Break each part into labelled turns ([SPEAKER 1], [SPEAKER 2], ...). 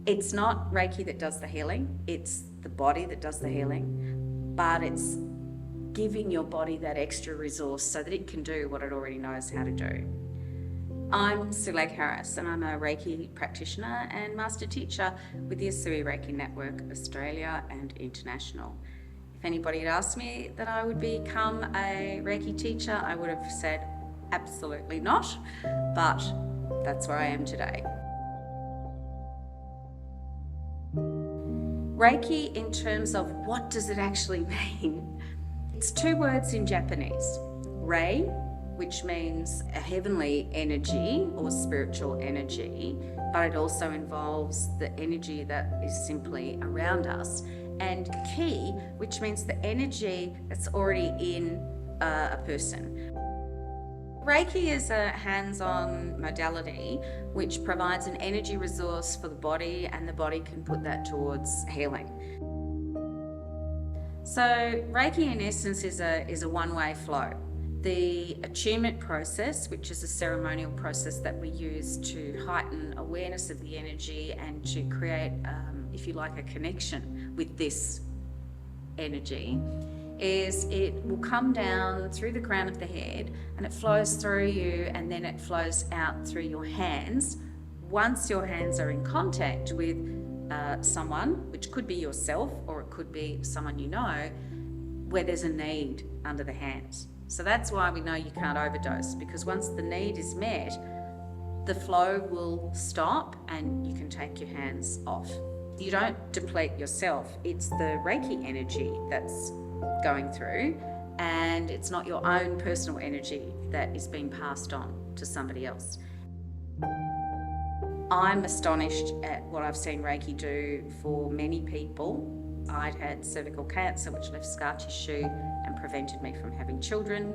[SPEAKER 1] It's not Reiki that does the healing, it's the body that does the healing, but it's giving your body that extra resource so that it can do what it already knows how to do. I'm Sulag Harris, and I'm a Reiki practitioner and master teacher with the Asui Reiki Network Australia and International. If anybody had asked me that I would become a Reiki teacher, I would have said absolutely not, but that's where I am today. Reiki, in terms of what does it actually mean, it's two words in Japanese. Rei, which means a heavenly energy or spiritual energy, but it also involves the energy that is simply around us. And ki, which means the energy that's already in a person. Reiki is a hands-on modality which provides an energy resource for the body, and the body can put that towards healing. So Reiki in essence is a one-way flow. The attunement process, which is a ceremonial process that we use to heighten awareness of the energy and to create, if you like, a connection with this energy, is it will come down through the crown of the head and it flows through you, and then it flows out through your hands. Once your hands are in contact with someone, which could be yourself or it could be someone you know, where there's a need under the hands. So that's why we know you can't overdose, because once the need is met, the flow will stop and you can take your hands off. You don't deplete yourself, it's the Reiki energy that's going through, and it's not your own personal energy that is being passed on to somebody else. I'm astonished at what I've seen Reiki do for many people. I'd had cervical cancer, which left scar tissue and prevented me from having children.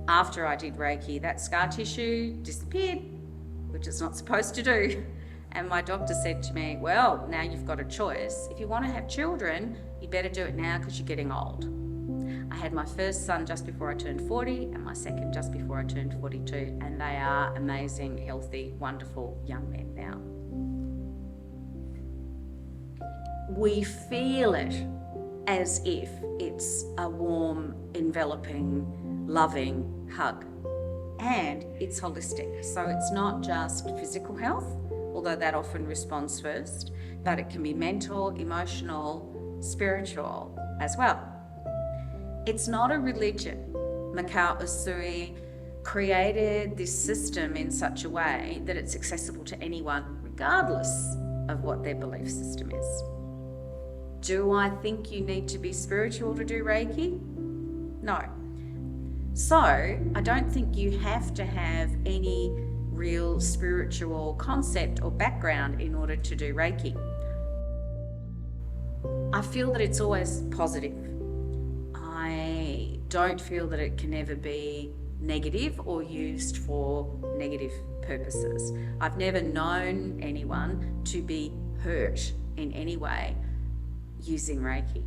[SPEAKER 1] After I did Reiki, that scar tissue disappeared, which it's not supposed to do. And my doctor said to me, well, now you've got a choice. If you want to have children, you better do it now because you're getting old. I had my first son just before I turned 40 and my second just before I turned 42, and they are amazing, healthy, wonderful young men now. We feel it as if it's a warm, enveloping, loving hug, and it's holistic. So it's not just physical health, although that often responds first, but it can be mental, emotional, spiritual as well. It's not a religion. Mikao Usui created this system in such a way that it's accessible to anyone, regardless of what their belief system is. Do I think you need to be spiritual to do Reiki? No. So I don't think you have to have any real spiritual concept or background in order to do Reiki. I feel that it's always positive. I don't feel that it can ever be negative or used for negative purposes. I've never known anyone to be hurt in any way using Reiki.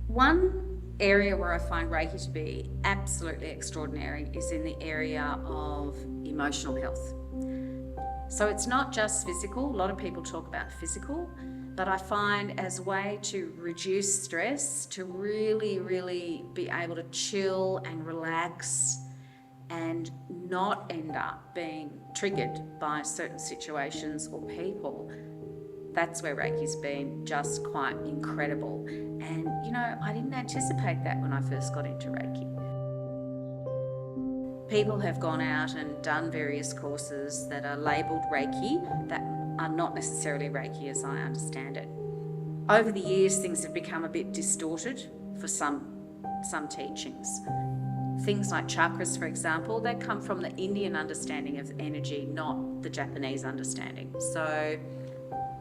[SPEAKER 1] One area where I find Reiki to be absolutely extraordinary is in the area of emotional health. So it's not just physical. A lot of people talk about physical, but I find as a way to reduce stress, to really, really be able to chill and relax and not end up being triggered by certain situations or people. That's where Reiki's been just quite incredible. And, you know, I didn't anticipate that when I first got into Reiki. People have gone out and done various courses that are labelled Reiki that are not necessarily Reiki as I understand it. Over the years, things have become a bit distorted for some teachings. Things like chakras, for example, they come from the Indian understanding of energy, not the Japanese understanding. So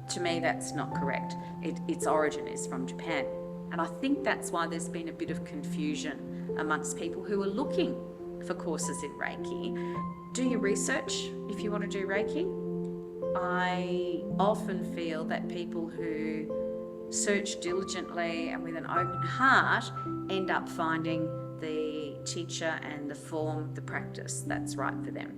[SPEAKER 1] to me, that's not correct. Its origin is from Japan. And I think that's why there's been a bit of confusion amongst people who are looking for courses in Reiki. Do your research if you want to do Reiki. I often feel that people who search diligently and with an open heart end up finding the teacher and the form, the practice that's right for them.